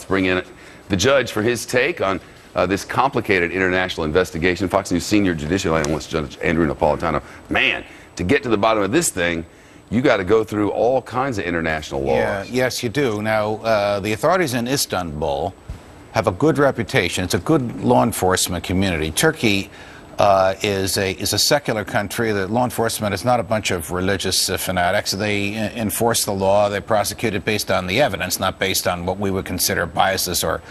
Let's bring in the judge for his take on this complicated international investigation. Fox News senior judicial analyst Judge Andrew Napolitano. Man, to get to the bottom of this thing, you got to go through all kinds of international laws. Yeah, yes, you do. Now, the authorities in Istanbul have a good reputation. It's a good law enforcement community. Turkey is a secular country. The law enforcement is not a bunch of religious fanatics. They enforce the law. They prosecute it based on the evidence, not based on what we would consider biases or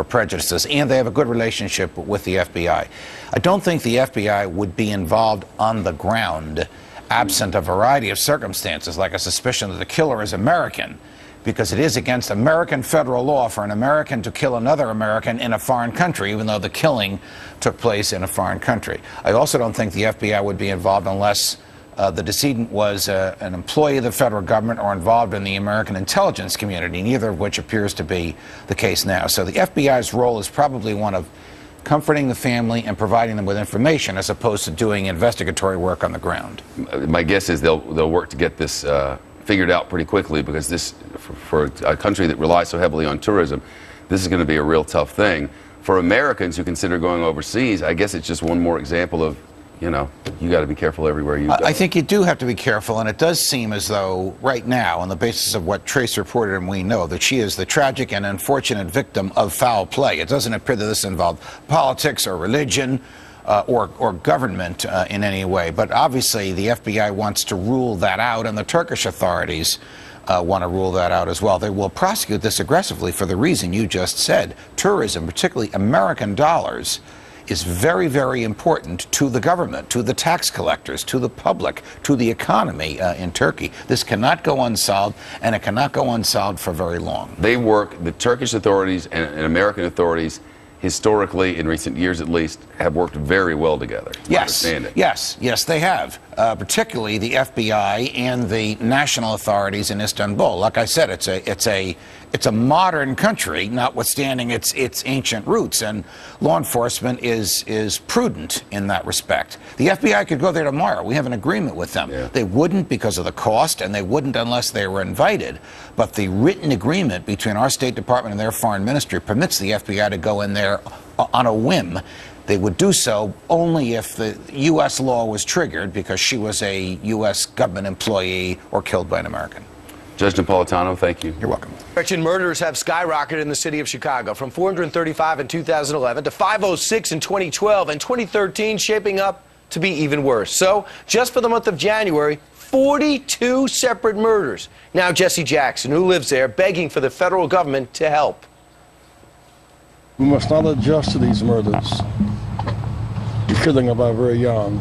prejudices. And they have a good relationship with the FBI. I don't think the FBI would be involved on the ground absent a variety of circumstances, like a suspicion that the killer is American, because it is against American federal law for an American to kill another American in a foreign country, even though the killing took place in a foreign country. I also don't think the FBI would be involved unless the decedent was an employee of the federal government or involved in the American intelligence community, neither of which appears to be the case now. So the FBI's role is probably one of comforting the family and providing them with information as opposed to doing investigatory work on the ground. My guess is they'll work to get this figured out pretty quickly, because this, for a country that relies so heavily on tourism, this is going to be a real tough thing. For Americans who consider going overseas, I guess it's just one more example of, you know, you got to be careful everywhere you go. I think you do have to be careful, and it does seem as though right now, on the basis of what Trace reported and we know, that she is the tragic and unfortunate victim of foul play. It doesn't appear that this involved politics or religion or government in any way. But obviously the FBI wants to rule that out, and the Turkish authorities want to rule that out as well. They will prosecute this aggressively for the reason you just said. Tourism, particularly American dollars, is very, very important to the government, to the tax collectors, to the public, to the economy in Turkey. This cannot go unsolved, and it cannot go unsolved for very long. They work, the Turkish authorities and American authorities, historically, in recent years at least, have worked very well together. Yes, yes, they have. Particularly the FBI and the national authorities in Istanbul. Like I said, it's a modern country, notwithstanding its ancient roots, and law enforcement is prudent in that respect. The FBI could go there tomorrow. We have an agreement with them. Yeah. They wouldn't because of the cost, and they wouldn't unless they were invited. But the written agreement between our State Department and their foreign ministry permits the FBI to go in there on a whim. They would do so only if the U.S. law was triggered, because she was a U.S. government employee or killed by an American. Judge Napolitano, thank you. You're welcome. Murders have skyrocketed in the city of Chicago, from 435 in 2011 to 506 in 2012, and 2013 shaping up to be even worse. So, just for the month of January, 42 separate murders. Now Jesse Jackson, who lives there, begging for the federal government to help. We must not adjust to these murders. The killing of our very young.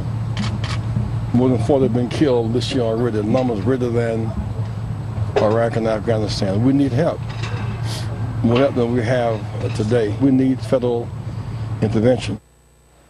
More than 40 have been killed this year already. The numbers greater than Iraq and Afghanistan. We need help. More help than we have today. We need federal intervention.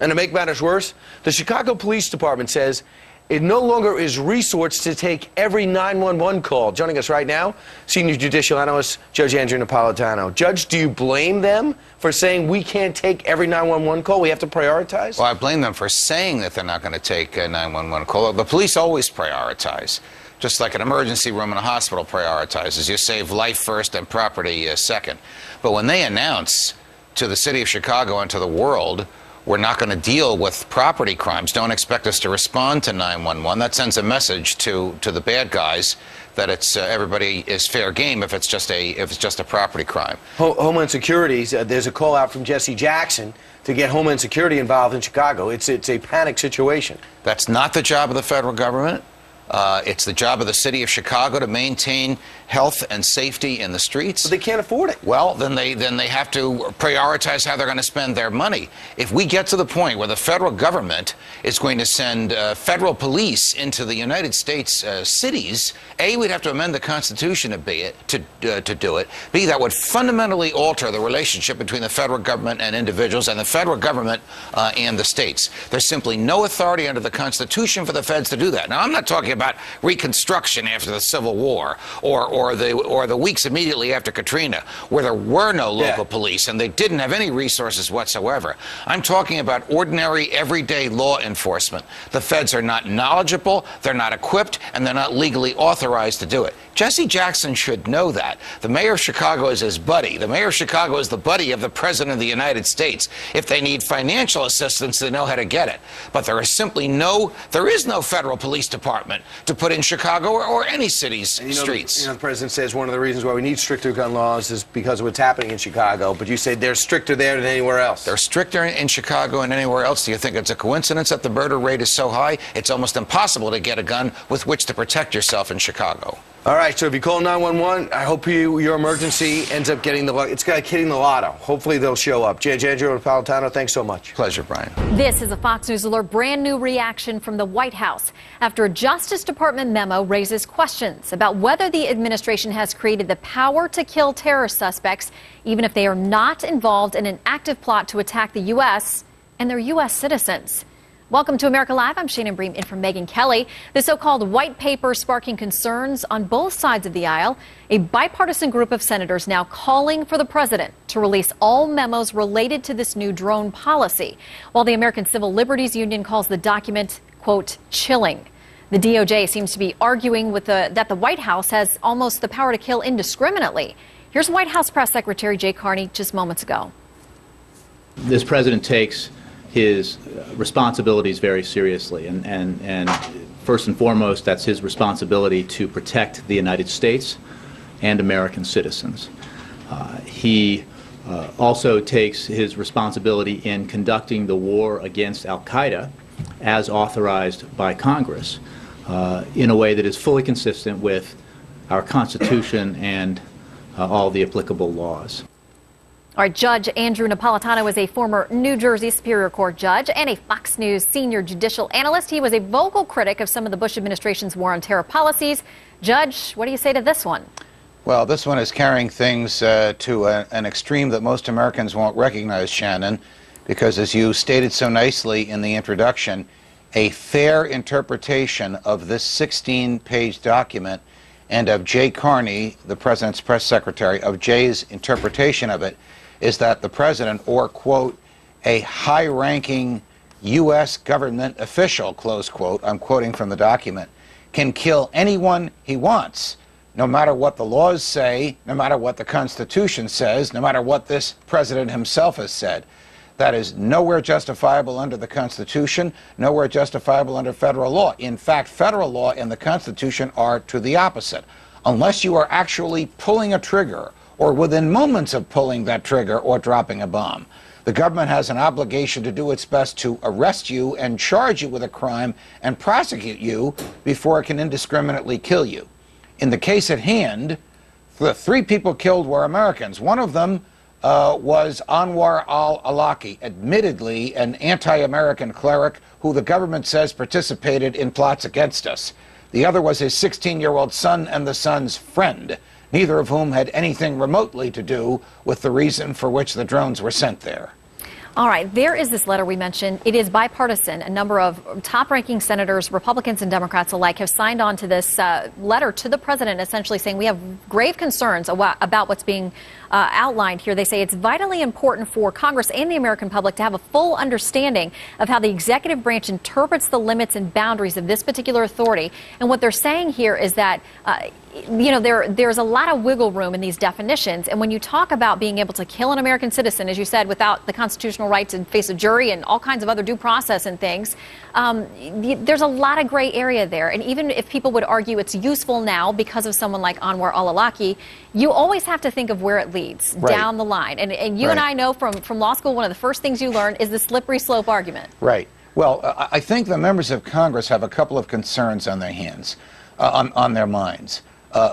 And to make matters worse, the Chicago Police Department says it no longer is resourced to take every 911 call. Joining us right now, senior judicial analyst Judge Andrew Napolitano. Judge, do you blame them for saying we can't take every 911 call? We have to prioritize? Well, I blame them for saying that they're not going to take a 911 call. The police always prioritize. Just like an emergency room in a hospital prioritizes. You save life first and property second. But when they announce to the city of Chicago and to the world, we're not going to deal with property crimes, don't expect us to respond to 911, that sends a message to the bad guys that it's everybody is fair game if it's just a property crime. Homeland Security, there's a call out from Jesse Jackson to get Homeland Security involved in Chicago. It's a panic situation. That's not the job of the federal government. It's the job of the city of Chicago to maintain health and safety in the streets. But they can't afford it. Well, then they have to prioritize how they're going to spend their money. If we get to the point where the federal government is going to send federal police into the United States cities, A, we'd have to amend the Constitution to do it. B, that would fundamentally alter the relationship between the federal government and individuals, and the federal government and the states. There's simply no authority under the Constitution for the feds to do that. Now, I'm not talking about Reconstruction after the Civil War or or the weeks immediately after Katrina, where there were no local Yeah. police and they didn't have any resources whatsoever. I'm talking about ordinary, everyday law enforcement. The feds are not knowledgeable, they're not equipped, and they're not legally authorized to do it. Jesse Jackson should know that. The mayor of Chicago is his buddy. The mayor of Chicago is the buddy of the president of the United States. If they need financial assistance, they know how to get it. But there is no federal police department to put in Chicago or any city's streets. The president says one of the reasons why we need stricter gun laws is because of what's happening in Chicago. But you say they're stricter there than anywhere else. They're stricter in Chicago and anywhere else. Do you think it's a coincidence that the murder rate is so high? It's almost impossible to get a gun with which to protect yourself in Chicago. All right, so if you call 911, I hope your emergency ends up getting it's like hitting the lotto. Hopefully they'll show up. Andrew Napolitano, thanks so much. Pleasure, Brian. This is a Fox News Alert brand new reaction from the White House after a Justice Department memo raises questions about whether the administration has created the power to kill terrorist suspects, even if they are not involved in an active plot to attack the U.S. and their U.S. citizens. Welcome to America Live. I'm Shannon Bream in for Megyn Kelly. The so-called white paper sparking concerns on both sides of the aisle. A bipartisan group of senators now calling for the president to release all memos related to this new drone policy, while the American Civil Liberties Union calls the document, quote, chilling. The DOJ seems to be arguing that the White House has almost the power to kill indiscriminately. Here's White House Press Secretary Jay Carney just moments ago. This president takes his responsibilities very seriously, and first and foremost, that's his responsibility to protect the United States and American citizens. He also takes his responsibility in conducting the war against al-Qaeda as authorized by Congress in a way that is fully consistent with our Constitution and all the applicable laws. All right, Judge Andrew Napolitano is a former New Jersey Superior Court judge and a Fox News senior judicial analyst. He was a vocal critic of some of the Bush administration's war on terror policies. Judge, what do you say to this one? Well, this one is carrying things to an extreme that most Americans won't recognize, Shannon, because as you stated so nicely in the introduction, a fair interpretation of this 16-page document and of Jay Carney, the president's press secretary, of Jay's interpretation of it is that the president, or, quote, a high-ranking U.S. government official, close quote, I'm quoting from the document, can kill anyone he wants, no matter what the laws say, no matter what the Constitution says, no matter what this president himself has said. That is nowhere justifiable under the Constitution, nowhere justifiable under federal law. In fact, federal law and the Constitution are to the opposite. Unless you are actually pulling a trigger or within moments of pulling that trigger or dropping a bomb, the government has an obligation to do its best to arrest you and charge you with a crime and prosecute you before it can indiscriminately kill you. In the case at hand, the 3 people killed were Americans. One of them was Anwar al-Awlaki, admittedly an anti-American cleric who the government says participated in plots against us. The other was his 16-year-old son and the son's friend, neither of whom had anything remotely to do with the reason for which the drones were sent there. All right, there is this letter we mentioned. It is bipartisan. A number of top-ranking senators, Republicans and Democrats alike, have signed on to this letter to the president, essentially saying we have grave concerns about what's being outlined here. They say it's vitally important for Congress and the American public to have a full understanding of how the executive branch interprets the limits and boundaries of this particular authority. And what they're saying here is that there's a lot of wiggle room in these definitions. And when you talk about being able to kill an American citizen, as you said, without the constitutional right to face a jury and all kinds of other due process and things, there's a lot of gray area there. And even if people would argue it's useful now because of someone like Anwar al-Awlaki, you always have to think of where it leads down the line. And you and I know from law school, one of the first things you learn is the slippery slope argument. Right. Well, I think the members of Congress have a couple of concerns on their hands, on their minds.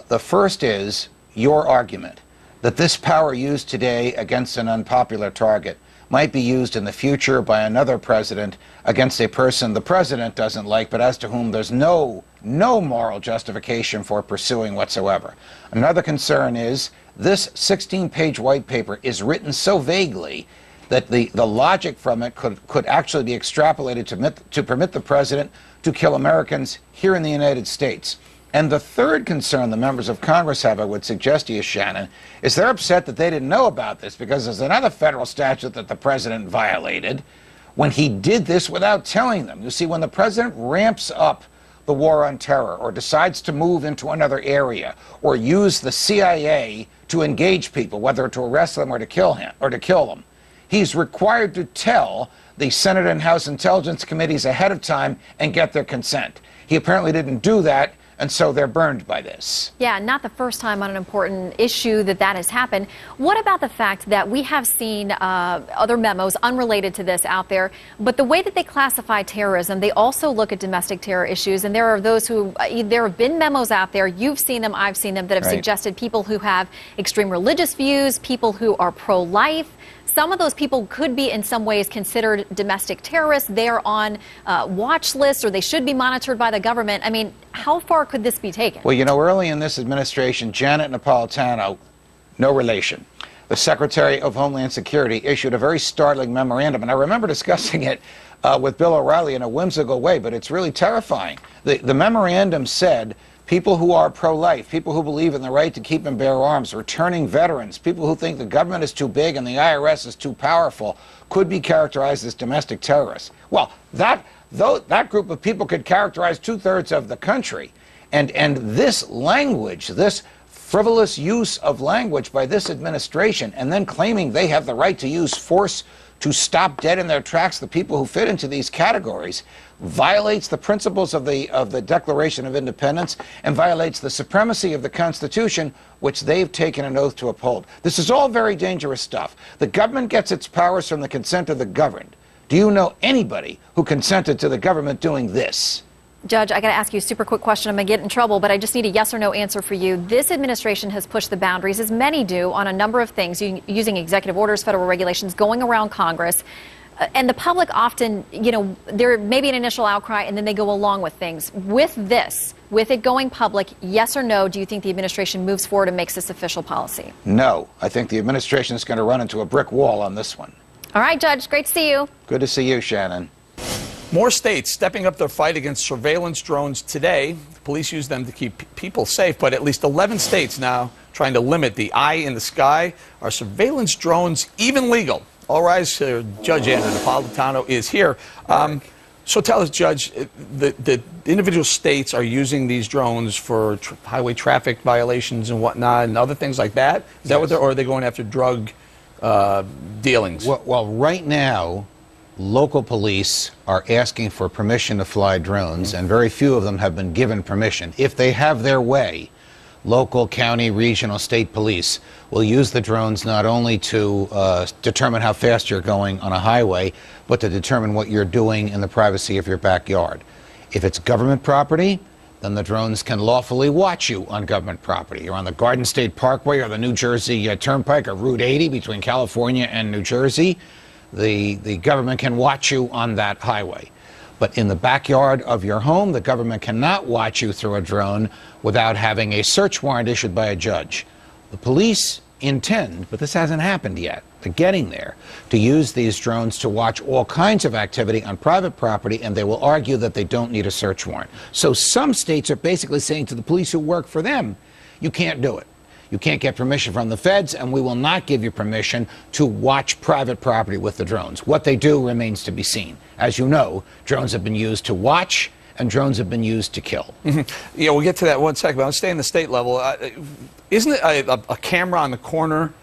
The first is your argument that this power used today against an unpopular target might be used in the future by another president against a person the president doesn't like, but as to whom there's no moral justification for pursuing whatsoever. Another concern is this 16-page white paper is written so vaguely that the logic from it could actually be extrapolated to permit the president to kill Americans here in the United States. And the third concern the members of Congress have, I would suggest to you, Shannon, is they're upset that they didn't know about this because there's another federal statute that the president violated when he did this without telling them. You see, when the president ramps up the war on terror or decides to move into another area or use the CIA to engage people, whether to arrest them or to kill them, he's required to tell the Senate and House Intelligence Committees ahead of time and get their consent. He apparently didn't do that, and so they're burned by this. Yeah, not the first time on an important issue that has happened. What about the fact that we have seen other memos unrelated to this out there, but the way that they classify terrorism, they also look at domestic terror issues, and there are those who, there have been memos out there, you've seen them, I've seen them, that have suggested people who have extreme religious views, people who are pro-life. Some of those people could be in some ways considered domestic terrorists. They're on watch lists, or they should be monitored by the government. I mean, how far could this be taken? Well, you know, early in this administration, Janet Napolitano, no relation, the Secretary of Homeland Security, issued a very startling memorandum. And I remember discussing it with Bill O'Reilly in a whimsical way, but it's really terrifying. The memorandum said people who are pro-life, people who believe in the right to keep and bear arms, returning veterans, people who think the government is too big and the IRS is too powerful, could be characterized as domestic terrorists. Well, that group of people could characterize 2/3 of the country. And this language, this frivolous use of language by this administration, and then claiming they have the right to use force to stop dead in their tracks the people who fit into these categories, violates the principles of the Declaration of Independence and violates the supremacy of the Constitution, which they've taken an oath to uphold. This is all very dangerous stuff. The government gets its powers from the consent of the governed. Do you know anybody who consented to the government doing this? Judge, I got to ask you a super quick question. I'm going to get in trouble, but I just need a yes or no answer for you. This administration has pushed the boundaries, as many do, on a number of things, using executive orders, federal regulations, going around Congress. And the public often, you know, there may be an initial outcry and then they go along with things. With this, with it going public, yes or no, do you think the administration moves forward and makes this official policy? No. I think the administration is going to run into a brick wall on this one. All right, Judge. Great to see you. Good to see you, Shannon. More states stepping up their fight against surveillance drones today. The police use them to keep people safe, but at least 11 states now trying to limit the eye in the sky. Are surveillance drones even legal? All rise. Judge Anna Napolitano is here. So tell us, Judge, the individual states are using these drones for highway traffic violations and whatnot and other things like that? Is that what they're, or are they going after drug dealings? Well, right now, local police are asking for permission to fly drones, and very few of them have been given permission. If they have their way, local, county, regional, state police will use the drones not only to determine how fast you're going on a highway, but to determine what you're doing in the privacy of your backyard. If it's government property, then the drones can lawfully watch you on government property. You're on the Garden State Parkway or the New Jersey Turnpike or Route 80 between California and New Jersey. The government can watch you on that highway. But in the backyard of your home, the government cannot watch you through a drone without having a search warrant issued by a judge. The police intend, but this hasn't happened yet, they're getting there, to use these drones to watch all kinds of activity on private property, and they will argue that they don't need a search warrant. So some states are basically saying to the police who work for them, you can't do it. You can't get permission from the feds, and we will not give you permission to watch private property with the drones. What they do remains to be seen. As you know, drones have been used to watch, and drones have been used to kill. Mm-hmm. Yeah, we'll get to that one second, but let's stay in the state level. Isn't it a camera on the corner,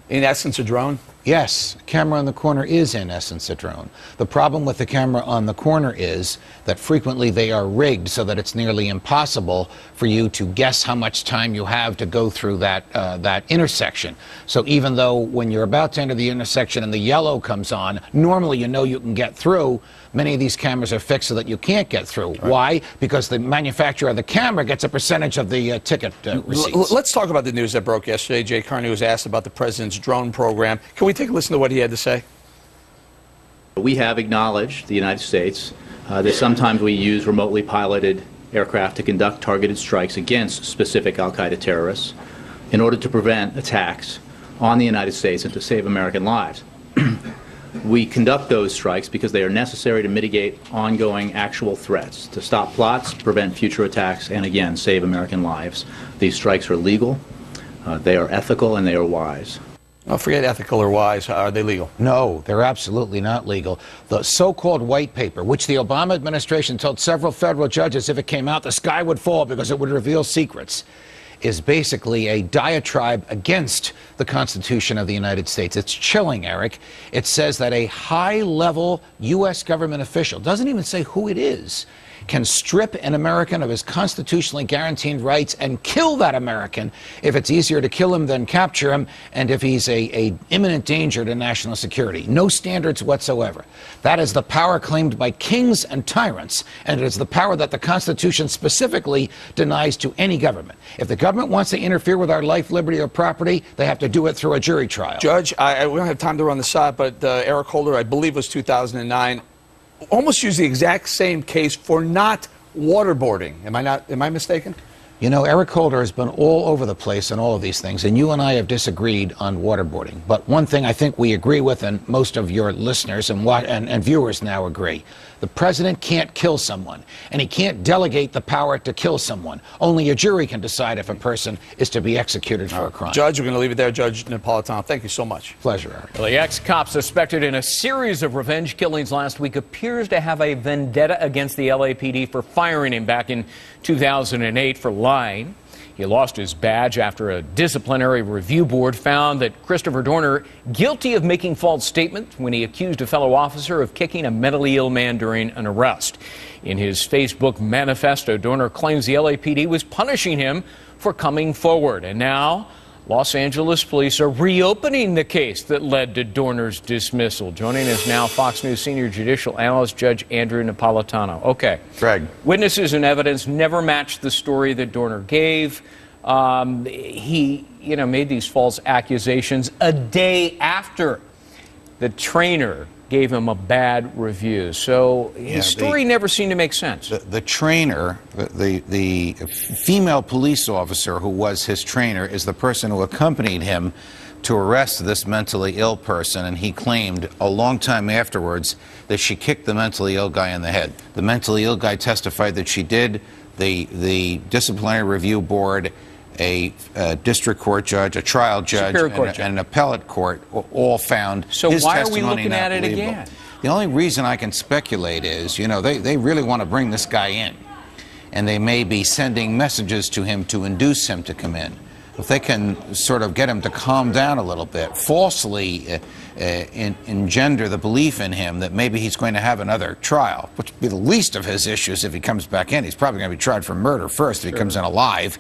in essence, a drone? Yes, a camera on the corner is, in essence, a drone. The problem with the camera on the corner is that frequently they are rigged so that it's nearly impossible for you to guess how much time you have to go through that intersection. So even though when you're about to enter the intersection and the yellow comes on, normally you know you can get through, many of these cameras are fixed so that you can't get through. Right. Why? Because the manufacturer of the camera gets a percentage of the ticket receipts. Let's talk about the news that broke yesterday. Jay Carney was asked about the president's drone program. Can we take a listen to what he had to say? We have acknowledged, the United States, that sometimes we use remotely piloted aircraft to conduct targeted strikes against specific al-Qaeda terrorists in order to prevent attacks on the United States and to save American lives. We conduct those strikes because they are necessary to mitigate ongoing actual threats, to stop plots, prevent future attacks, and again, save American lives. These strikes are legal, they are ethical, and they are wise. Oh, forget ethical or wise. Are they legal? No, they're absolutely not legal. The so-called white paper, which the Obama administration told several federal judges if it came out, the sky would fall because it would reveal secrets, is basically a diatribe against the Constitution of the United States. It's chilling, Eric. It says that a high-level U.S. government official, doesn't even say who it is, can strip an American of his constitutionally guaranteed rights and kill that American if it's easier to kill him than capture him, and if he's a imminent danger to national security. No standards whatsoever. That is the power claimed by kings and tyrants, and it is the power that the Constitution specifically denies to any government. If the government wants to interfere with our life, liberty, or property, they have to do it through a jury trial. Judge, we don't have time to run the side, but Eric Holder, I believe it was 2009, almost used the exact same case for not waterboarding. Am I mistaken? You know, Eric Holder has been all over the place on all of these things, and you and I have disagreed on waterboarding. But one thing I think we agree with, and most of your listeners and viewers now agree, the president can't kill someone, and he can't delegate the power to kill someone. Only a jury can decide if a person is to be executed for a crime. Judge, we're going to leave it there. Judge Napolitano, thank you so much. Pleasure, Eric. Well, the ex-cop suspected in a series of revenge killings last week appears to have a vendetta against the LAPD for firing him back in 2008 for lying. He lost his badge after a disciplinary review board found that Christopher Dorner guilty of making false statements when he accused a fellow officer of kicking a mentally ill man during an arrest. In his Facebook manifesto, Dorner claims the LAPD was punishing him for coming forward. And now, Los Angeles police are reopening the case that led to Dorner's dismissal. Joining us now, Fox News senior judicial analyst Judge Andrew Napolitano. Okay. Greg. Witnesses and evidence never matched the story that Dorner gave. He, made these false accusations a day after the trainer gave him a bad review. So his story never seemed to make sense. The trainer, the female police officer who was his trainer, is the person who accompanied him to arrest this mentally ill person, and he claimed a long time afterwards that she kicked the mentally ill guy in the head. The mentally ill guy testified that she did. The disciplinary review board, a district court judge, a trial judge, and an appellate court all found his testimony. So why are we looking at it again? The only reason I can speculate is, they really want to bring this guy in, and they may be sending messages to him to induce him to come in. If they can sort of get him to calm down a little bit, falsely engender the belief in him that maybe he's going to have another trial, which would be the least of his issues if he comes back in. He's probably going to be tried for murder first if he comes in alive.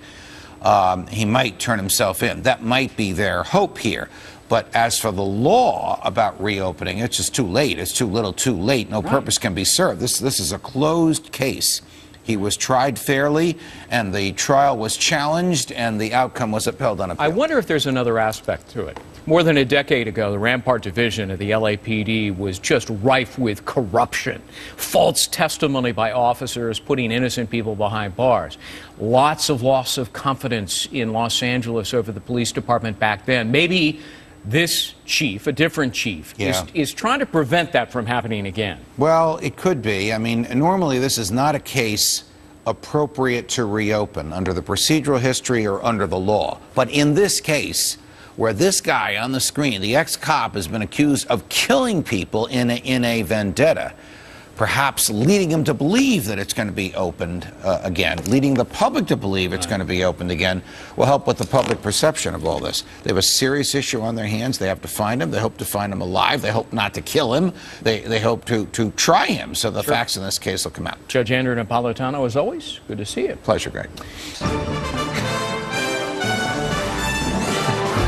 He might turn himself in. That might be their hope here. But as for the law about reopening, it's just too late. It's too little too late. No purpose can be served. This is a closed case. He was tried fairly, and the trial was challenged, and the outcome was upheld on appeal. I wonder if there's another aspect to it. More than a decade ago, the Rampart Division of the LAPD was just rife with corruption, false testimony by officers putting innocent people behind bars, lots of loss of confidence in Los Angeles over the police department back then. Maybe this chief, a different chief, is trying to prevent that from happening again. Well, it could be. I mean, normally this is not a case appropriate to reopen under the procedural history or under the law. But in this case, where this guy on the screen, the ex-cop, has been accused of killing people in a vendetta, perhaps leading him to believe that it's going to be opened again, leading the public to believe it's going to be opened again, will help with the public perception of all this. They have a serious issue on their hands. They have to find him. They hope to find him alive. They hope not to kill him. They hope to try him, so the facts in this case will come out. Judge Andrew Napolitano, as always, good to see you. Pleasure, Greg.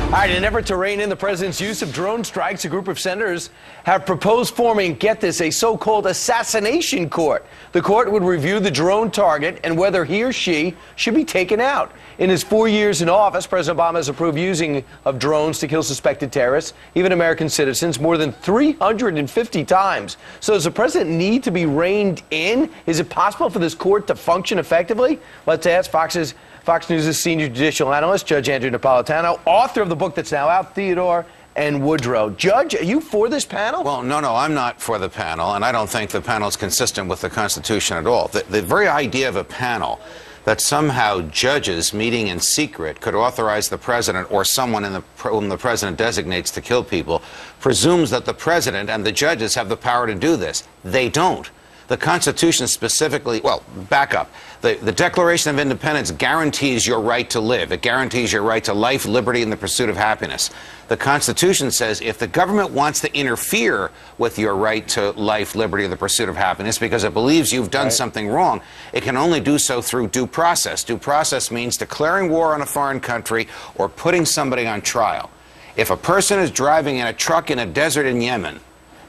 All right, in an effort to rein in the president's use of drone strikes, a group of senators have proposed forming, get this, a so-called assassination court. The court would review the drone target and whether he or she should be taken out. In his 4 years in office, President Obama has approved using of drones to kill suspected terrorists, even American citizens, more than 350 times. So does the president need to be reined in? Is it possible for this court to function effectively? Let's ask Fox News' senior judicial analyst, Judge Andrew Napolitano, author of the book that's now out, Theodore and Woodrow. Judge, are you for this panel? Well, no, I'm not for the panel, and I don't think the panel is consistent with the Constitution at all. The very idea of a panel that somehow judges meeting in secret could authorize the president or someone whom the president designates to kill people presumes that the president and the judges have the power to do this. They don't. The Constitution specifically, well, back up. The Declaration of Independence guarantees your right to live. It guarantees your right to life, liberty, and the pursuit of happiness. The Constitution says if the government wants to interfere with your right to life, liberty, and the pursuit of happiness because it believes you've done something wrong, it can only do so through due process. Due process means declaring war on a foreign country or putting somebody on trial. If a person is driving in a truck in a desert in Yemen,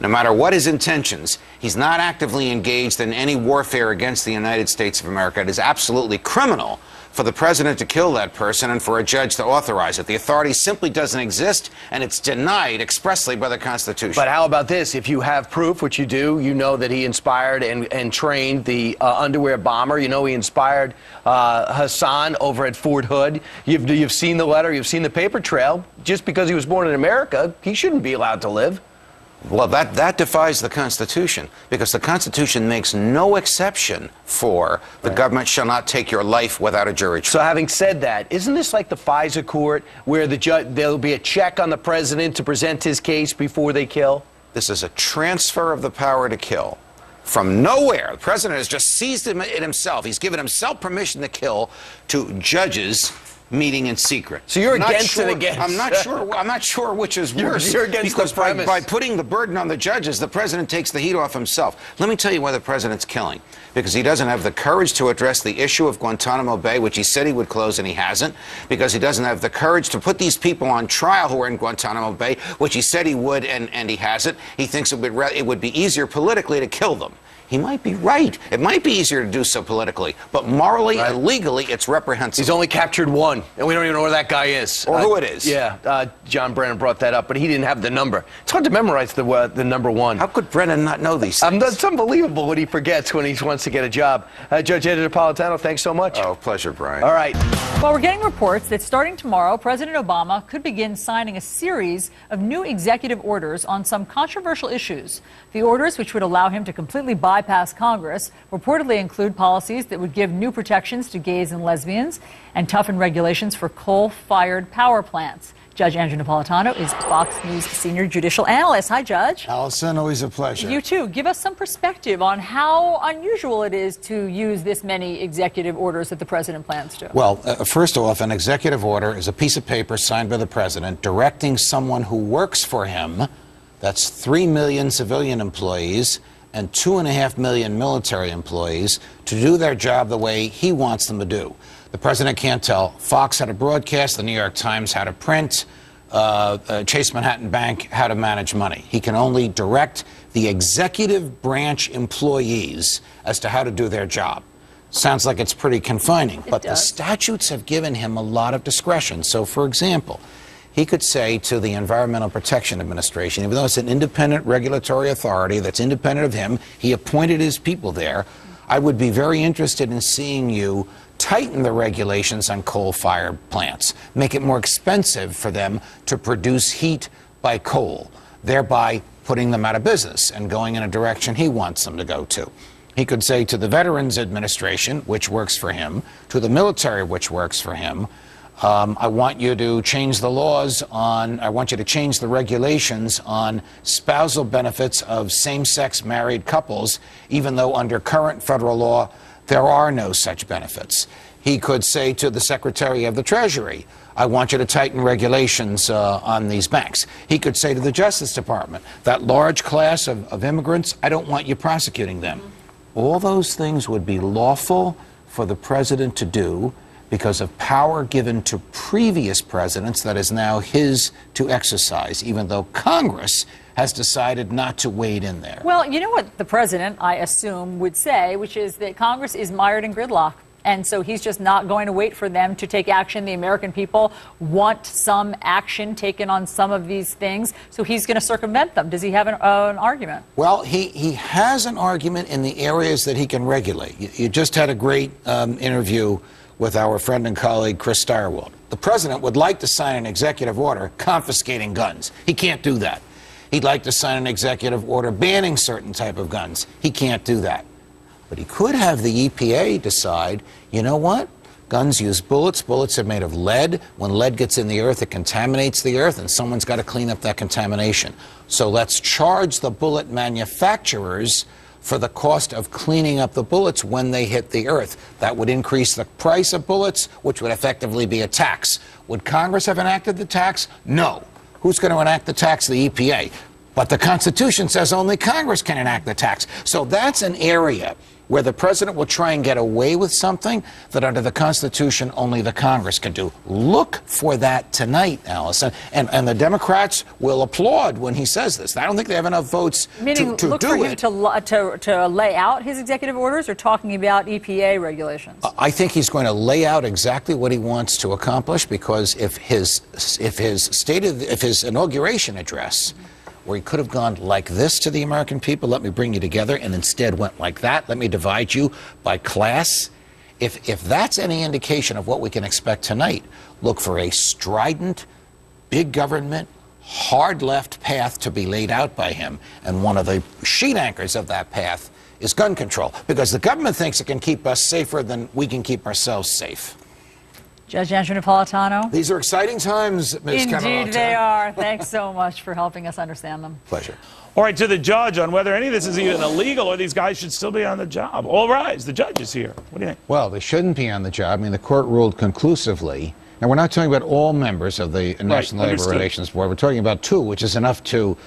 no matter what his intentions, he's not actively engaged in any warfare against the United States of America. It is absolutely criminal for the president to kill that person and for a judge to authorize it. The authority simply doesn't exist, and it's denied expressly by the Constitution. But how about this? If you have proof, which you do, you know that he inspired and trained the underwear bomber. You know he inspired Hassan over at Fort Hood. You've seen the letter. You've seen the paper trail. Just because he was born in America, he shouldn't be allowed to live. Well, that defies the Constitution, because the Constitution makes no exception for the government shall not take your life without a jury trial. So having said that, isn't this like the FISA court where there'll be a check on the president to present his case before they kill? This is a transfer of the power to kill from nowhere. The president has just seized it himself. He's given himself permission to kill to judges meeting in secret. So you're against it against. I'm not sure which is worse. You're against because the premise. by putting the burden on the judges, the president takes the heat off himself. Let me tell you why the president's killing. Because he doesn't have the courage to address the issue of Guantanamo Bay, which he said he would close and he hasn't. Because he doesn't have the courage to put these people on trial who are in Guantanamo Bay, which he said he would and he hasn't. He thinks it would be easier politically to kill them. He might be right. It might be easier to do so politically, but morally and legally, it's reprehensible. He's only captured one, and we don't even know where that guy is. Or who it is. Yeah, John Brennan brought that up, but he didn't have the number. It's hard to memorize the number one. How could Brennan not know these things? It's unbelievable what he forgets when he wants to get a job. Judge Eddie Napolitano, thanks so much. Oh, pleasure, Brian. All right. Well, we're getting reports that starting tomorrow, President Obama could begin signing a series of new executive orders on some controversial issues. The orders, which would allow him to completely bypass Congress, reportedly include policies that would give new protections to gays and lesbians and toughen regulations for coal-fired power plants. Judge Andrew Napolitano is Fox News senior judicial analyst. Hi, Judge. Allison, always a pleasure. You too. Give us some perspective on how unusual it is to use this many executive orders that the president plans to. Well, first off, an executive order is a piece of paper signed by the president directing someone who works for him, that's 3 million civilian employees and 2.5 million military employees, to do their job the way he wants them to do. The president can't tell Fox how to broadcast, the New York Times how to print, Chase Manhattan Bank how to manage money. He can only direct the executive branch employees as to how to do their job. Sounds like it's pretty confining, but the statutes have given him a lot of discretion. So, for example, he could say to the Environmental Protection Administration, even though it's an independent regulatory authority that's independent of him, he appointed his people there, I would be very interested in seeing you tighten the regulations on coal-fired plants, make it more expensive for them to produce heat by coal, thereby putting them out of business and going in a direction he wants them to go to. He could say to the Veterans Administration, which works for him, to the military, which works for him, I want you to change the laws on, I want you to change the regulations on spousal benefits of same-sex married couples, even though under current federal law, there are no such benefits. He could say to the Secretary of the Treasury, I want you to tighten regulations on these banks. He could say to the Justice Department, that large class of immigrants, I don't want you prosecuting them. All those things would be lawful for the president to do because of power given to previous presidents that is now his to exercise, even though Congress has decided not to wade in there. Well, you know what the president, I assume, would say, which is that Congress is mired in gridlock. And so he's just not going to wait for them to take action. The American people want some action taken on some of these things. So he's going to circumvent them. Does he have an argument? Well, he has an argument in the areas that he can regulate. You just had a great interview with our friend and colleague Chris Stirewalt. The president would like to sign an executive order confiscating guns. He can't do that. He'd like to sign an executive order banning certain type of guns. He can't do that. But he could have the EPA decide, you know what? Guns use bullets. Bullets are made of lead. When lead gets in the earth, it contaminates the earth, and someone's got to clean up that contamination. So let's charge the bullet manufacturers for the cost of cleaning up the bullets when they hit the earth. That would increase the price of bullets, which would effectively be a tax. Would Congress have enacted the tax? No. Who's going to enact the tax? The EPA. But the Constitution says only Congress can enact the tax. So that's an area where the president will try and get away with something that under the Constitution only the Congress can do. Look for that tonight, Allison. And the Democrats will applaud when he says this. I don't think they have enough votes to do it. Look for him to lay out his executive orders, or talking about EPA regulations? I think he's going to lay out exactly what he wants to accomplish, because if his inauguration address, where he could have gone like this to the American people, let me bring you together, and instead went like that, let me divide you by class. If that's any indication of what we can expect tonight, look for a strident, big government, hard left path to be laid out by him. And one of the sheet anchors of that path is gun control, because the government thinks it can keep us safer than we can keep ourselves safe. Judge Andrew Napolitano. These are exciting times, Ms. Camerota. Indeed they are. Thanks so much for helping us understand them. Pleasure. All right, to the judge on whether any of this is even illegal or these guys should still be on the job. All rise. The judge is here. What do you think? Well, they shouldn't be on the job. I mean, the court ruled conclusively. Now, we're not talking about all members of the National Labor Relations Board. We're talking about 2, which is enough to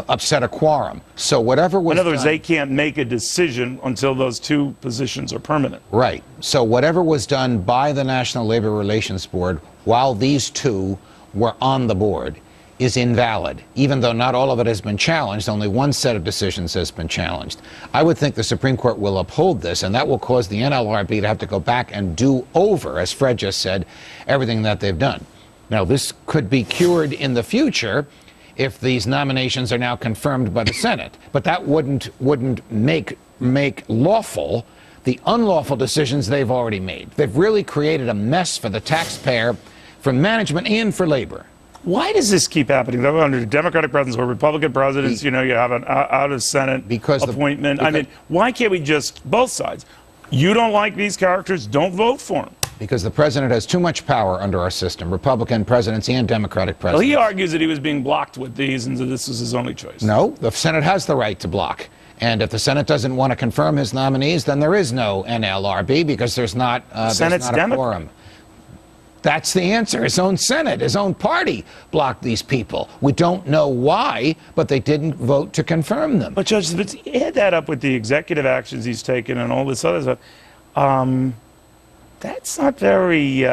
upset a quorum. So whatever was in other words, done, they can't make a decision until those 2 positions are permanent. Right. So whatever was done by the National Labor Relations Board while these 2 were on the board is invalid, even though not all of it has been challenged. Only one set of decisions has been challenged. I would think the Supreme Court will uphold this, and that will cause the NLRB to have to go back and do over, as Fred just said, everything that they've done. Now, this could be cured in the future if these nominations are now confirmed by the Senate, but that wouldn't make lawful the unlawful decisions they've already made. They've really created a mess for the taxpayer, for management, and for labor. Why does this keep happening? Though under Democratic presidents or Republican presidents, you have an out-of-Senate appointment. I mean, why can't we just, both sides, you don't like these characters, don't vote for them? Because the president has too much power under our system, Republican presidents and Democratic presidents. Well, he argues that he was being blocked with these, and so this is his only choice. No, the Senate has the right to block. And if the Senate doesn't want to confirm his nominees, then there is no NLRB, because there's not a quorum. That's the answer. His own Senate, his own party blocked these people. We don't know why, but they didn't vote to confirm them. But Judge, add that up with the executive actions he's taken and all this other stuff. That's not very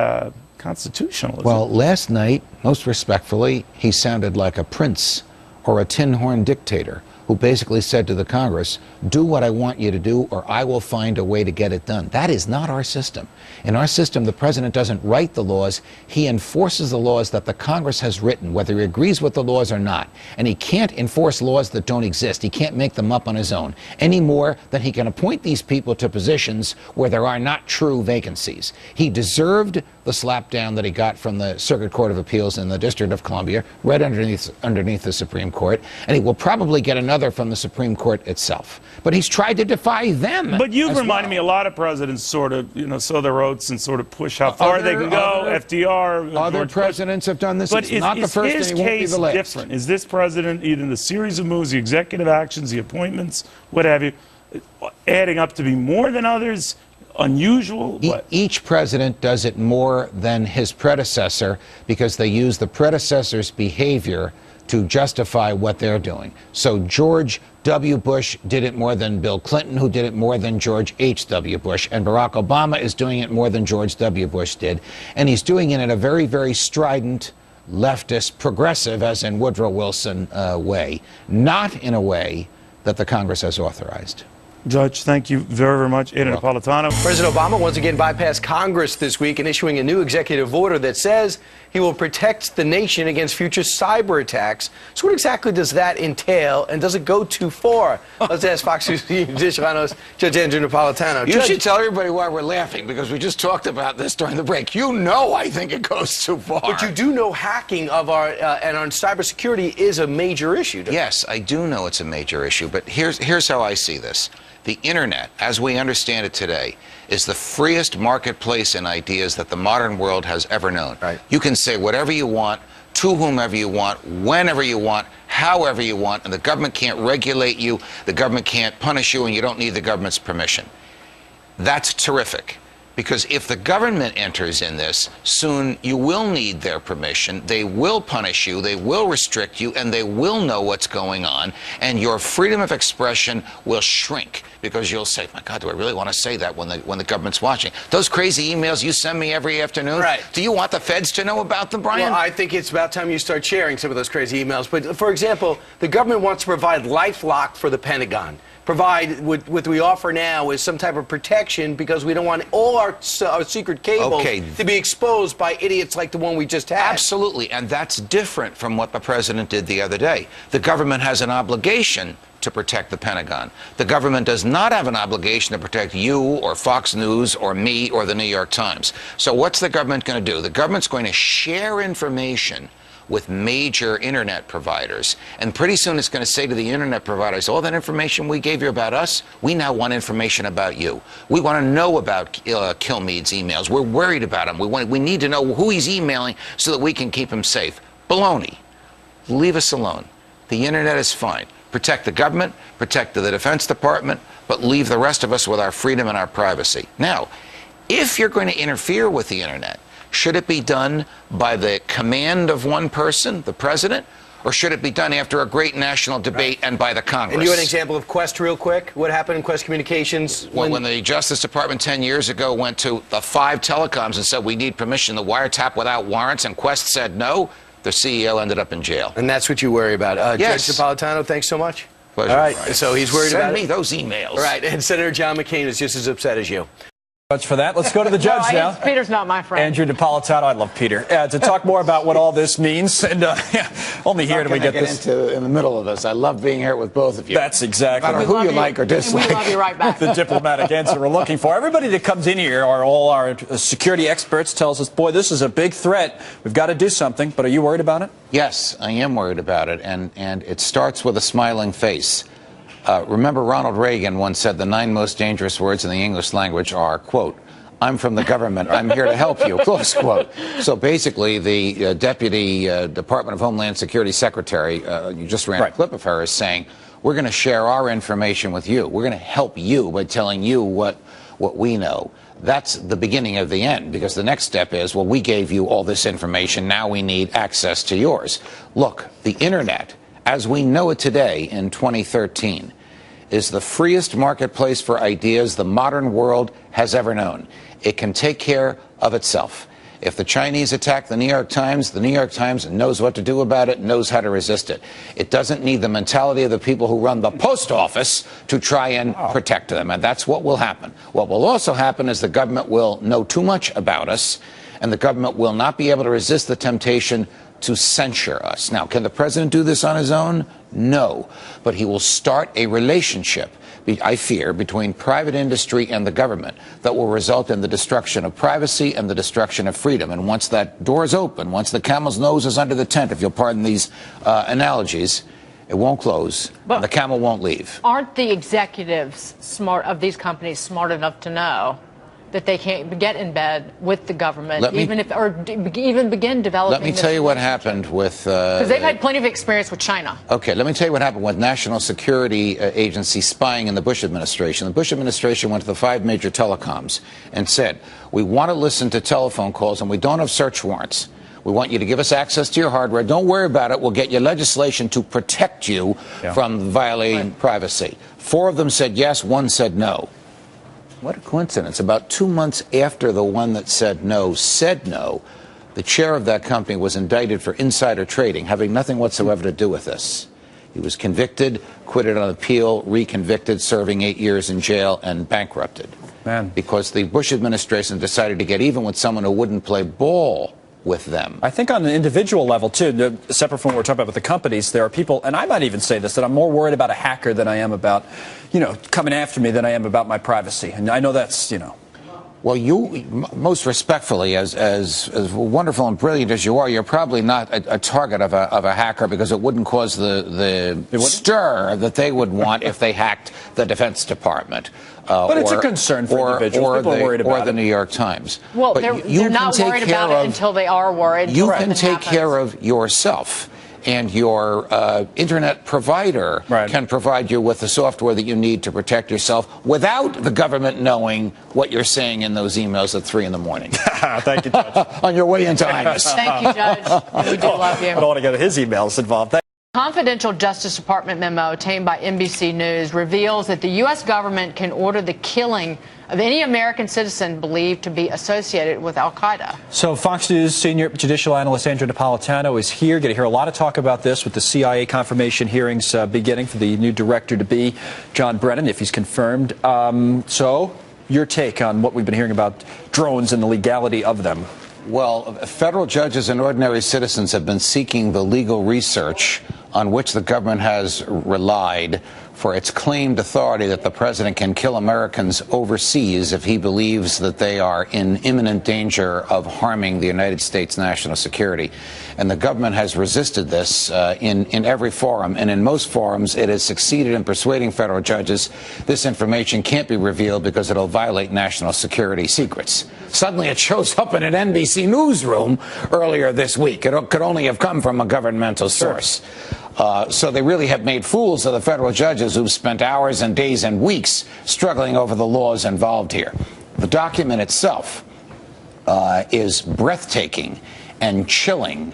constitutional, is well, it? last night, most respectfully, he sounded like a prince or a tin-horn dictator who basically said to the Congress, do what I want you to do, or I will find a way to get it done. That is not our system. In our system, the president doesn't write the laws. He enforces the laws that the Congress has written, whether he agrees with the laws or not. And he can't enforce laws that don't exist. He can't make them up on his own, any more than he can appoint these people to positions where there are not true vacancies. He deserved the slapdown that he got from the Circuit Court of Appeals in the District of Columbia, right underneath the Supreme Court, and he will probably get another from the Supreme Court itself. But he's tried to defy them. But you've reminded me, a lot of presidents sort of, sow their oats and sort of push how far they can go. FDR, other George presidents have done this. But it's not the first, and it won't be the last. Different? Is this president, either the series of moves, the executive actions, the appointments, what have you, adding up to be more than others? Unusual? Each president does it more than his predecessor, because they use the predecessor's behavior to justify what they're doing. So George W. Bush did it more than Bill Clinton, who did it more than George H.W. Bush. And Barack Obama is doing it more than George W. Bush did. And he's doing it in a very, very strident, leftist, progressive, as in Woodrow Wilson, way. Not in a way that the Congress has authorized. Judge, thank you very, very much. Ada Napolitano. President Obama once again bypassed Congress this week in issuing a new executive order that says he will protect the nation against future cyber attacks. So what exactly does that entail, and does it go too far? Let's ask Fox News aficionados Judge Andrew Napolitano. You should tell everybody why we're laughing, because we just talked about this during the break. You know I think it goes too far. But you do know hacking of our and on cybersecurity is a major issue. Yes, I do know it's a major issue, but here's how I see this. The internet, as we understand it today, is the freest marketplace in ideas that the modern world has ever known. Right. You can say whatever you want, to whomever you want, whenever you want, however you want, and the government can't regulate you, the government can't punish you, and you don't need the government's permission. That's terrific. Because if the government enters in this, soon you will need their permission. They will punish you, they will restrict you, and they will know what's going on. And your freedom of expression will shrink, because you'll say, my God, do I really want to say that when the government's watching? Those crazy emails you send me every afternoon, right. Do you want the feds to know about them, Brian? Well, I think it's about time you start sharing some of those crazy emails. But, for example, the government wants to provide LifeLock for the Pentagon. Provide what we offer now is some type of protection, because we don't want all our secret cables to be exposed by idiots like the one we just had. Absolutely, and that's different from what the president did the other day. The government has an obligation to protect the Pentagon. The government does not have an obligation to protect you or Fox News or me or the New York Times. So what's the government going to do? The government's going to share information with major internet providers, and pretty soon it's going to say to the internet providers, all that information we gave you about us, we now want information about you. We want to know about Kilmeade's emails. We're worried about him. We need to know who he's emailing so that we can keep him safe. Baloney. Leave us alone. The internet is fine. Protect the government, protect the Defense Department, but leave the rest of us with our freedom and our privacy. Now, if you're going to interfere with the internet, should it be done by the command of one person, the president, or should it be done after a great national debate and by the Congress? And you had an example of Quest real quick? What happened in Quest Communications? When the Justice Department 10 years ago went to the 5 telecoms and said we need permission to wiretap without warrants, and Quest said no, the CEO ended up in jail. And that's what you worry about. Yes. Judge Napolitano, thanks so much. Pleasure. All right, Brian. so he's worried about it. Send me those emails. All right, and Senator John McCain is just as upset as you. Much for that. Let's go to the judge now. Peter's not my friend. Andrew Napolitano, I love Peter. To talk more about what all this means, and only here do we get this. In the middle of this. I love being here with both of you. That's exactly. No matter who you like or dislike. And we love you right back. The diplomatic answer we're looking for. Everybody that comes in here are all our security experts. Tells us, boy, this is a big threat. We've got to do something. But are you worried about it? Yes, I am worried about it, and it starts with a smiling face. Remember, Ronald Reagan once said the 9 most dangerous words in the English language are, quote, I'm from the government. I'm here to help you, close quote. So basically, the Deputy Department of Homeland Security Secretary, you just ran a clip of her, is saying, we're going to share our information with you. We're going to help you by telling you what we know. That's the beginning of the end, because the next step is, well, we gave you all this information. Now we need access to yours. Look, the Internet, as we know it today in 2013, is the freest marketplace for ideas the modern world has ever known. It can take care of itself. If the Chinese attack the New York Times knows what to do about it, knows how to resist it. It doesn't need the mentality of the people who run the post office to try and protect them. And that's what will happen. What will also happen is the government will know too much about us, and the government will not be able to resist the temptation to censure us. Now, can the president do this on his own? No. But he will start a relationship, I fear, between private industry and the government that will result in the destruction of privacy and the destruction of freedom. And once that door is open, once the camel's nose is under the tent, if you'll pardon these analogies, it won't close, and the camel won't leave. Aren't the executives of these companies smart enough to know that they can't get in bed with the government, even begin developing? Let me tell you what happened with... Because they've had plenty of experience with China. Okay, let me tell you what happened with National Security Agency spying in the Bush administration. The Bush administration went to the 5 major telecoms and said, we want to listen to telephone calls and we don't have search warrants. We want you to give us access to your hardware. Don't worry about it. We'll get you legislation to protect you from violating privacy. 4 of them said yes, 1 said no. What a coincidence. About 2 months after the one that said no, the chair of that company was indicted for insider trading, having nothing whatsoever to do with this. He was convicted, acquitted on appeal, reconvicted, serving 8 years in jail, and bankrupted. Man. Because the Bush administration decided to get even with someone who wouldn't play ball with them. I think on an individual level, too, separate from what we're talking about with the companies, there are people, and I might even say this, that I'm more worried about a hacker than I am about, coming after me than I am about my privacy. And I know that's, Well, you, most respectfully, as wonderful and brilliant as you are, you're probably not a target of a hacker, because it wouldn't cause the stir that they would want if they hacked the Defense Department. But it's a concern for individuals. People are worried about or the New York Times. Well, but they're not worried about it until they are worried. You can take care of yourself. And your internet provider can provide you with the software that you need to protect yourself without the government knowing what you're saying in those emails at 3 in the morning. Thank you, Judge. On your way into Imus. Thank you, Judge. We do love you. I don't want to get his emails involved. Confidential Justice Department memo obtained by NBC News reveals that the U.S. government can order the killing of any American citizen believed to be associated with al-Qaeda. So Fox News senior judicial analyst Andrew Napolitano is here. Going to hear a lot of talk about this with the CIA confirmation hearings beginning for the new director-to-be, John Brennan, if he's confirmed. So your take on what we've been hearing about drones and the legality of them. Well, federal judges and ordinary citizens have been seeking the legal research on which the government has relied for its claimed authority that the president can kill Americans overseas if he believes that they are in imminent danger of harming the United States national security. And the government has resisted this in every forum. And in most forums, it has succeeded in persuading federal judges this information can't be revealed because it'll violate national security secrets. Suddenly it shows up in an NBC newsroom earlier this week. It could only have come from a governmental source. So they really have made fools of the federal judges who've spent hours and days and weeks struggling over the laws involved here. The document itself is breathtaking and chilling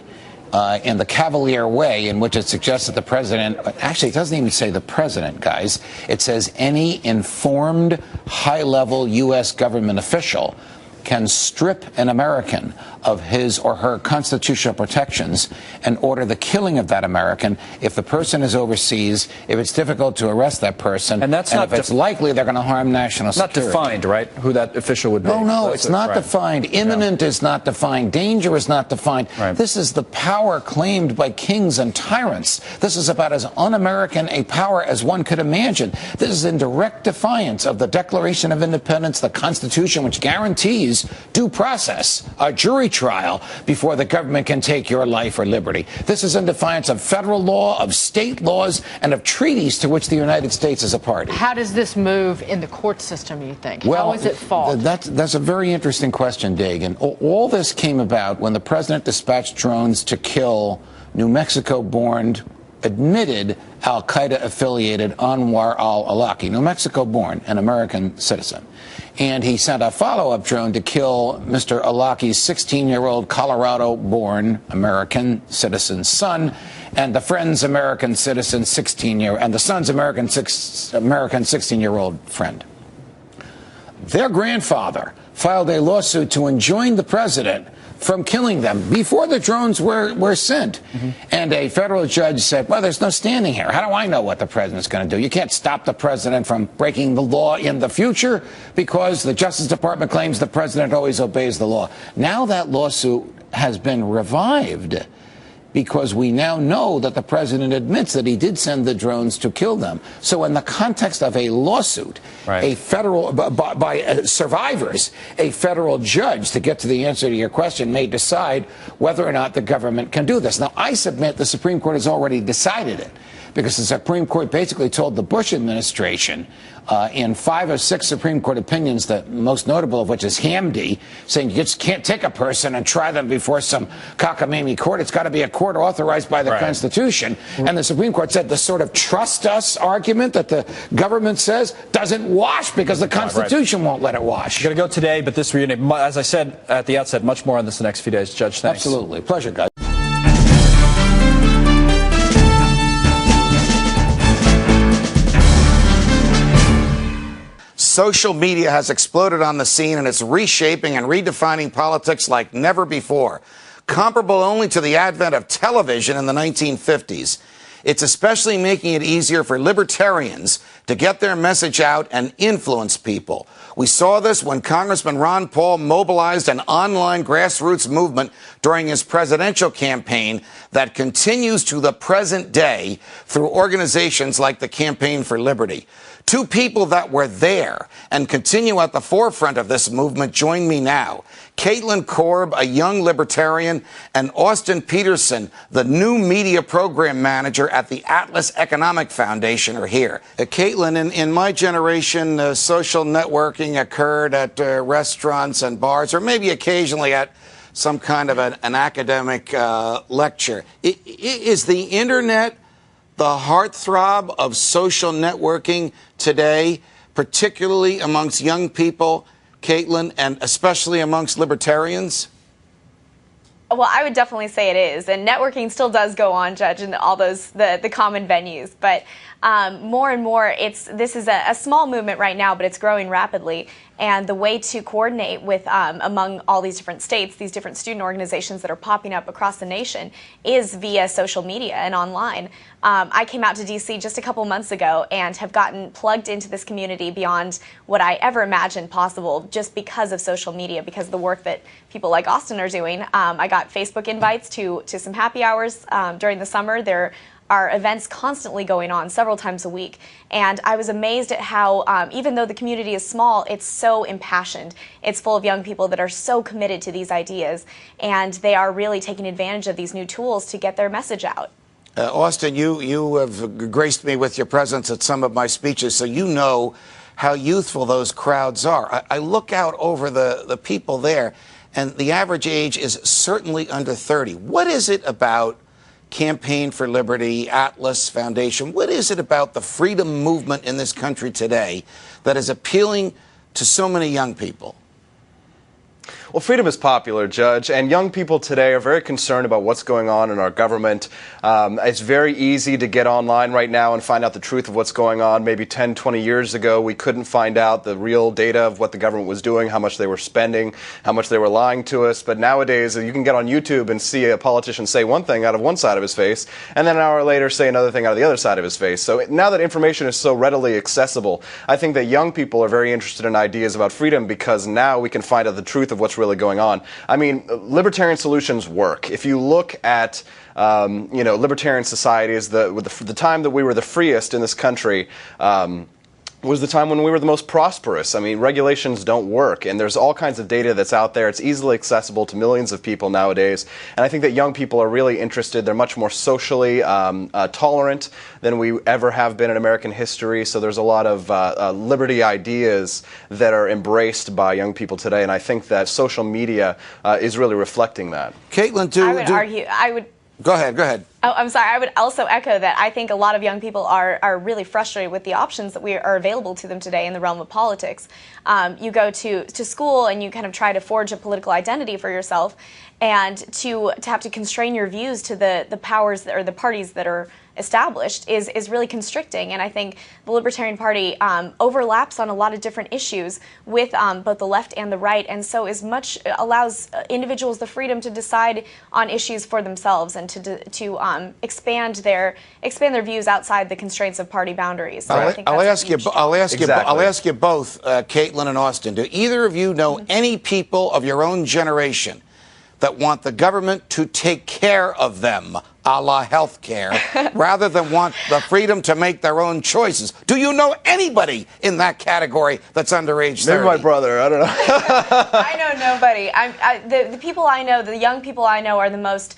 in the cavalier way in which it suggests that the president, actually it doesn't even say the president, guys. It says any informed high-level U.S. government official can strip an American of his or her constitutional protections and order the killing of that American if the person is overseas, if it's difficult to arrest that person, and if it's likely they're going to harm national security. Not defined, right, who that official would be? No, it's not defined. Imminent is not defined. Danger is not defined. Right. This is the power claimed by kings and tyrants. This is about as un-American a power as one could imagine. This is in direct defiance of the Declaration of Independence, the Constitution, which guarantees due process, a jury trial, before the government can take your life or liberty. This is in defiance of federal law, of state laws, and of treaties to which the United States is a party. How does this move in the court system, you think? Well, how is it fought? That's a very interesting question, Dagan. All this came about when the president dispatched drones to kill New Mexico-born, admitted al-Qaeda-affiliated Anwar al-Awlaki, New Mexico-born, an American citizen. And he sent a follow-up drone to kill Mr. Awlaki's 16-year-old Colorado-born American citizen son, and the friend's American citizen 16-year, and the son's American 16-year-old friend. Their grandfather filed a lawsuit to enjoin the president from killing them before the drones were sent. And a federal judge said, well, there's no standing here. How do I know what the president's going to do? You can't stop the president from breaking the law in the future because the Justice Department claims the president always obeys the law. Now that lawsuit has been revived because we now know that the president admits that he did send the drones to kill them. So in the context of a lawsuit, a federal, by survivors, a federal judge, to get to the answer to your question, may decide whether or not the government can do this. Now, I submit the Supreme Court has already decided it, because the Supreme Court basically told the Bush administration in 5 or 6 Supreme Court opinions, the most notable of which is Hamdi, saying you just can't take a person and try them before some cockamamie court. It's got to be a court authorized by the Constitution. And the Supreme Court said the sort of trust us argument that the government says doesn't wash because the Constitution won't let it wash. You're going to go today, but this reunion, as I said at the outset, much more on this the next few days. Judge, thanks. Absolutely. Pleasure, guys. Social media has exploded on the scene, and it's reshaping and redefining politics like never before, comparable only to the advent of television in the 1950s. It's especially making it easier for libertarians to get their message out and influence people. We saw this when Congressman Ron Paul mobilized an online grassroots movement during his presidential campaign that continues to the present day through organizations like the Campaign for Liberty. Two people that were there and continue at the forefront of this movement join me now. Caitlin Korb, a young libertarian, and Austin Peterson, the new media program manager at the Atlas Economic Foundation, are here. Caitlin, in my generation, social networking occurred at restaurants and bars, or maybe occasionally at some kind of an academic lecture. Is the internet the heartthrob of social networking today, particularly amongst young people, Caitlin, and especially amongst libertarians? Well, I would definitely say it is, and networking still does go on, Judge, in all those the common venues. But more and more, this is a small movement right now, but it's growing rapidly. And the way to coordinate with among all these different states, these different student organizations that are popping up across the nation, is via social media and online. I came out to D.C. just a couple months ago and have gotten plugged into this community beyond what I ever imagined possible, just because of social media, because of the work that people like Austin are doing. I got Facebook invites to some happy hours during the summer. There are events constantly going on several times a week. And I was amazed at how, even though the community is small, it's so impassioned. It's full of young people that are so committed to these ideas, and they are really taking advantage of these new tools to get their message out. Austin, you have graced me with your presence at some of my speeches, so you know how youthful those crowds are. I look out over the people there, and the average age is certainly under 30. What is it about Campaign for Liberty, Atlas Foundation, what is it about the freedom movement in this country today that is appealing to so many young people? Well, freedom is popular, Judge, and young people today are very concerned about what's going on in our government. It's very easy to get online right now and find out the truth of what's going on. Maybe 10, 20 years ago, we couldn't find out the real data of what the government was doing, how much they were spending, how much they were lying to us. But nowadays, you can get on YouTube and see a politician say one thing out of one side of his face, and then an hour later say another thing out of the other side of his face. So now that information is so readily accessible, I think that young people are very interested in ideas about freedom, because now we can find out the truth of what's really going on. I mean, libertarian solutions work. If you look at libertarian societies, the time that we were the freest in this country was the time when we were the most prosperous. I mean, regulations don't work, and there's all kinds of data that's out there. It's easily accessible to millions of people nowadays, and I think that young people are really interested. They're much more socially tolerant than we ever have been in American history, so there's a lot of liberty ideas that are embraced by young people today, and I think that social media is really reflecting that. Caitlin, Go ahead. Oh, I'm sorry. I would also echo that. I think a lot of young people are really frustrated with the options that are available to them today in the realm of politics. You go to school and you kind of try to forge a political identity for yourself, and to have to constrain your views to the powers or the parties that are established is really constricting. And I think the Libertarian Party overlaps on a lot of different issues with both the left and the right, and so allows individuals the freedom to decide on issues for themselves and to expand their views outside the constraints of party boundaries. So I'll ask you both, Caitlin and Austin. Do either of you know any people of your own generation that want the government to take care of them, a la health care, rather than want the freedom to make their own choices? Do you know anybody in that category that's under age 30? Maybe my brother, I don't know. I know nobody. The people I know, the young people I know, are the most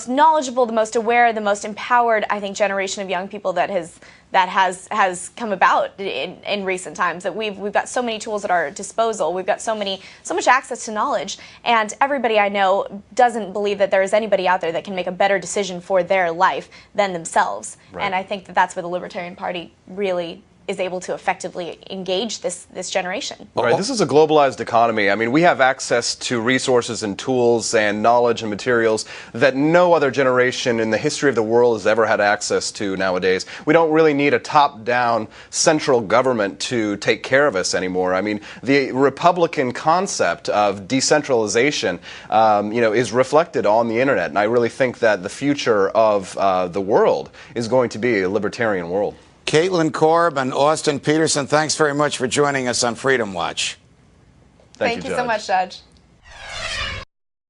knowledgeable, the most aware, the most empowered, I think, generation of young people that has come about in recent times. That we've got so many tools at our disposal. We've got so much access to knowledge, and everybody I know doesn't believe that there is anybody out there that can make a better decision for their life than themselves. Right. And I think that that's where the Libertarian Party really is able to effectively engage this generation. Right. This is a globalized economy. I mean, we have access to resources and tools and knowledge and materials that no other generation in the history of the world has ever had access to nowadays. We don't really need a top-down central government to take care of us anymore. I mean, the Republican concept of decentralization, is reflected on the internet, and I really think that the future of the world is going to be a libertarian world. Caitlin Korb and Austin Peterson, thanks very much for joining us on Freedom Watch. Thank you so much, Judge.